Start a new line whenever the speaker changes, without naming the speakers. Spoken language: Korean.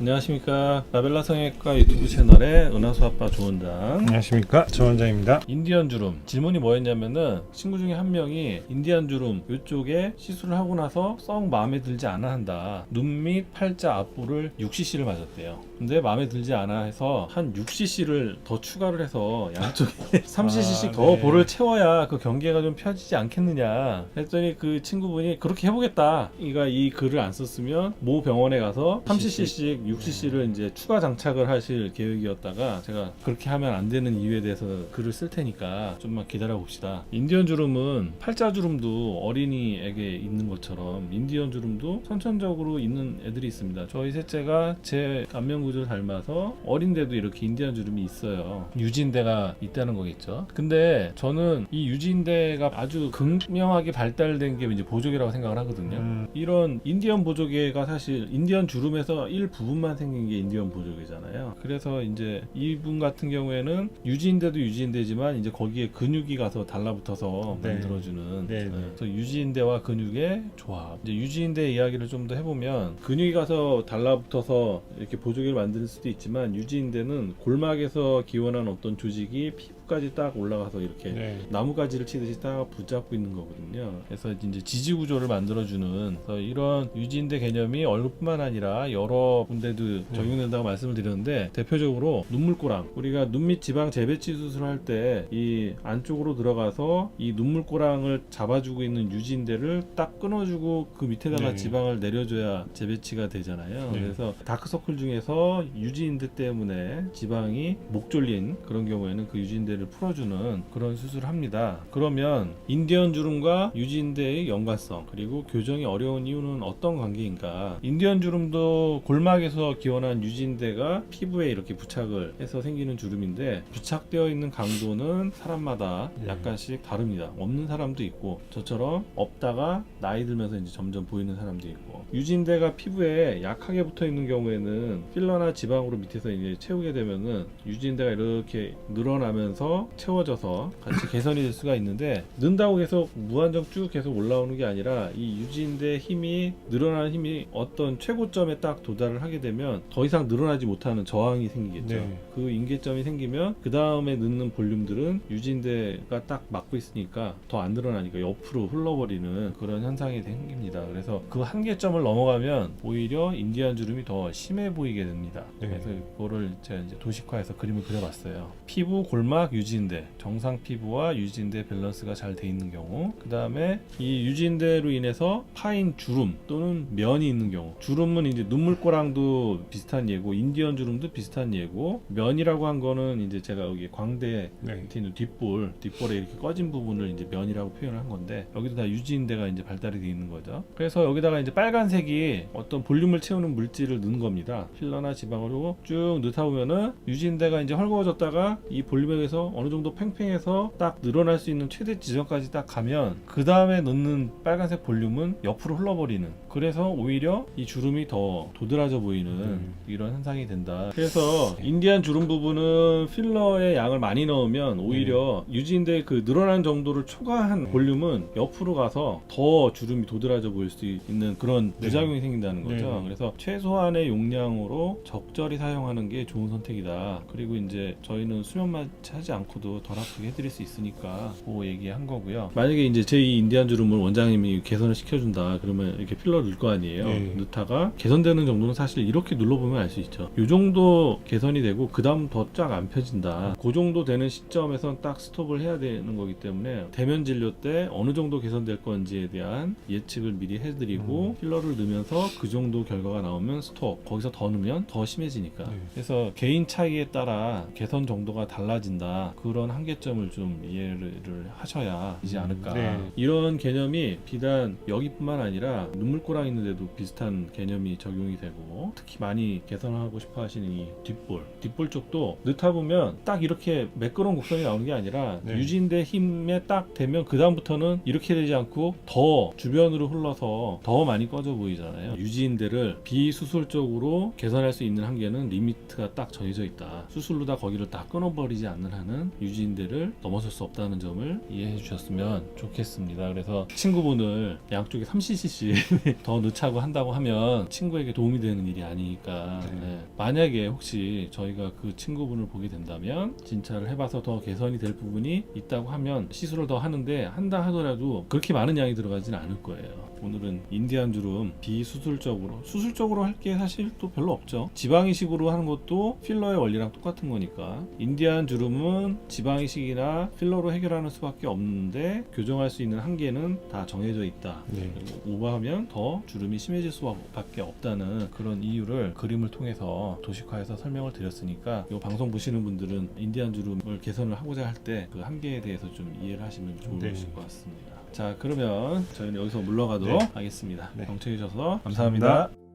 안녕하십니까. 라벨라 성형외과 유튜브 채널의 은하수 아빠 조원장.
안녕하십니까, 조원장입니다.
인디언 주름 질문이 뭐였냐면은 친구 중에 한 명이 인디언 주름 이쪽에 시술을 하고 나서 썩 마음에 들지 않아 한다. 눈 밑 팔자 앞볼을 6cc를 맞았대요. 근데 마음에 들지 않아 해서 한 6cc를 더 추가를 해서 양쪽에 3cc씩 더
네.
볼을 채워야 그 경계가 좀 펴지지 않겠느냐 했더니 그 친구분이 그렇게 해보겠다. 이 글을 안 썼으면 모 병원에 가서 3cc씩 6cc를 이제 추가 장착을 하실 계획이었다가 제가 그렇게 하면 안 되는 이유에 대해서 글을 쓸 테니까 좀만 기다려 봅시다. 인디언 주름은 팔자 주름도 어린이에게 있는 것처럼 인디언 주름도 선천적으로 있는 애들이 있습니다. 저희 셋째가 제 안면 구조를 닮아서 어린데도 이렇게 인디언 주름이 있어요. 유지인대가 있다는 거겠죠. 근데 저는 이 유지인대가 아주 극명하게 발달된 게 이제 보조개라고 생각을 하거든요. 이런 인디언 보조개가 사실 인디언 주름에서 일부분만 생긴 게 인디언 보조개잖아요. 그래서 이제 이분 같은 경우에는 유지인대도 유지인대지만 이제 거기에 근육이 가서 달라붙어서
네.
만들어주는
네.
그래서 유지인대와 근육의 조합. 이제 유지인대 이야기를 좀 더 해보면 근육이 가서 달라붙어서 이렇게 보조개를 만들 수도 있지만 유지인대는 골막에서 기원한 어떤 조직이 피부까지 딱 올라가서 이렇게
네.
나무가지를 치듯이 딱 붙잡고 있는 거거든요. 그래서 이제 지지 구조를 만들어주는 그래서 이런 유지인대 개념이 얼굴뿐만 아니라 여러 군데도 적용된다고 말씀을 드렸는데 대표적으로 눈물꼬랑 우리가 눈밑 지방 재배치 수술할 때 이 안쪽으로 들어가서 이 눈물꼬랑을 잡아주고 있는 유지인대를 딱 끊어주고 그 밑에다가
네.
지방을 내려줘야 재배치가 되잖아요.
네.
그래서 다크서클 중에서 유지인대 때문에 지방이 목 졸린 그런 경우에는 그 유지인대를 풀어주는 그런 수술을 합니다. 그러면 인디언 주름과 유지인대의 연관성 그리고 교정이 어려운 이유는 어떤 관계인가? 인디언 주름도 골막에서 기원한 유지인대가 피부에 이렇게 부착을 해서 생기는 주름인데 부착되어 있는 강도는 사람마다 약간씩 다릅니다. 없는 사람도 있고 저처럼 없다가 나이 들면서 이제 점점 보이는 사람도 있고 유지인대가 피부에 약하게 붙어 있는 경우에는 필러나 지방으로 밑에서 이제 채우게 되면은 유지인대가 이렇게 늘어나면서 채워져서 같이 개선이 될 수가 있는데 는다고 계속 무한정 쭉 계속 올라오는 게 아니라 이 유지인대 힘이 늘어나는 힘이 어떤 최고점에 딱 도달을 하게 되면 더 이상 늘어나지 못하는 저항이 생기겠죠.
네.
그 임계점이 생기면 그 다음에 넣는 볼륨들은 유지인대가 딱 막고 있으니까 더 안 늘어나니까 옆으로 흘러버리는 그런 현상이 생깁니다. 그래서 그 한계점을 넘어가면 오히려 인디언 주름이 더 심해 보이게 됩니다.
네.
그래서 그거를 제가 이제 도식화해서 그림을 그려봤어요. 피부, 골막, 유지인대, 정상 피부와 유지인대 밸런스가 잘 돼 있는 경우, 그 다음에 이 유지인대로 인해서 파인 주름 또는 면이 있는 경우, 주름은 이제 눈물꼬랑도 비슷한 예고, 인디언 주름도 비슷한 예고, 면이라고 한 거는 이제 제가 여기 광대
네.
밑에 있는 뒷볼에 이렇게 꺼진 부분을 이제 면이라고 표현을 한 건데 여기도 다 유지인대가 이제 발달이 돼 있는 거죠. 그래서 여기다가 이제 빨간색이 어떤 볼륨을 채우는 물질을 넣은 겁니다. 필러나 지방으로 쭉 넣다 보면은 유지인대가 이제 헐거워졌다가 이 볼륨에 의해서 어느 정도 팽팽해서 딱 늘어날 수 있는 최대 지점까지 딱 가면 그 다음에 넣는 빨간색 볼륨은 옆으로 흘러버리는 그래서 오히려 이 주름이 더 도드라져 보이는 이런 현상이 된다. 그래서 인디안 주름 부분은 필러의 양을 많이 넣으면 오히려 유지인대 그 늘어난 정도를 초과한 볼륨은 옆으로 가서 더 주름이 도드라져 보일 수 있는 그런 부작용이 생긴다는 거죠. 그래서 최소한의 용량으로 적절히 사용하는 게 좋은 선택이다. 그리고 이제 저희는 수면 마취하지 않고도 덜 아프게 해드릴 수 있으니까 그 얘기한 거고요. 만약에 이제 제 이 인디안 주름을 원장님이 개선을 시켜준다 그러면 이렇게 필러를 넣을 거 아니에요. 넣다가 개선되는 정도는 사실 이렇게 눌러보면 알 수 있죠. 이 정도 개선이 되고 그 다음 더 쫙 안 펴진다. 그 정도 되는 시점에선 딱 스톱을 해야 되는 거기 때문에 대면 진료 때 어느 정도 개선될 건지에 대한 예측을 미리 해드리고 필러를 넣으면서 그 정도 결과가 나오면 스톱. 거기서 더 넣으면 더 심해지니까. 그래서 개인 차이에 따라 개선 정도가 달라진다. 그런 한계점을 좀 이해를 하셔야 되지 않을까. 이런 개념이 비단 여기뿐만 아니라 눈물꼬랑 있는데도 비슷한 개념이 적용이 되고 특히 많이 개선하고 싶어 하시는 이 뒷볼 쪽도 넣다 보면 딱 이렇게 매끄러운 곡선이 나오는 게 아니라 유지인대 힘에 딱 되면 그 다음부터는 이렇게 되지 않고 더 주변으로 흘러서 더 많이 꺼져 보이잖아요. 유지인대를 비수술적으로 개선할 수 있는 한계는 리미트가 딱 정해져 있다. 수술로 다 거기를 다 끊어버리지 않는 한은 나는 유지인대를 넘어설 수 없다는 점을 이해해 주셨으면 좋겠습니다. 그래서 친구분을 양쪽에 3cc 더 넣자고 한다고 하면 친구에게 도움이 되는 일이 아니니까 네. 만약에 혹시 저희가 그 친구분을 보게 된다면 진찰을 해봐서 더 개선이 될 부분이 있다고 하면 시술을 더 하는데 한다 하더라도 그렇게 많은 양이 들어가지는 않을 거예요. 오늘은 인디안 주름 수술적으로 할 게 사실 또 별로 없죠. 지방 이식으로 하는 것도 필러의 원리랑 똑같은 거니까 인디안 주름은 지방 이식이나 필러로 해결하는 수밖에 없는데 교정할 수 있는 한계는 다 정해져 있다.
네.
그리고 오버하면 더 주름이 심해질 수밖에 없다는 그런 이유를 그림을 통해서 도식화해서 설명을 드렸으니까 이 방송 보시는 분들은 인디안 주름을 개선을 하고자 할 때 그 한계에 대해서 좀 이해를 하시면 좋으실 것 같습니다. 자, 그러면 저희는 여기서 물러가도록 하겠습니다.
네.
경청해 주셔서 감사합니다.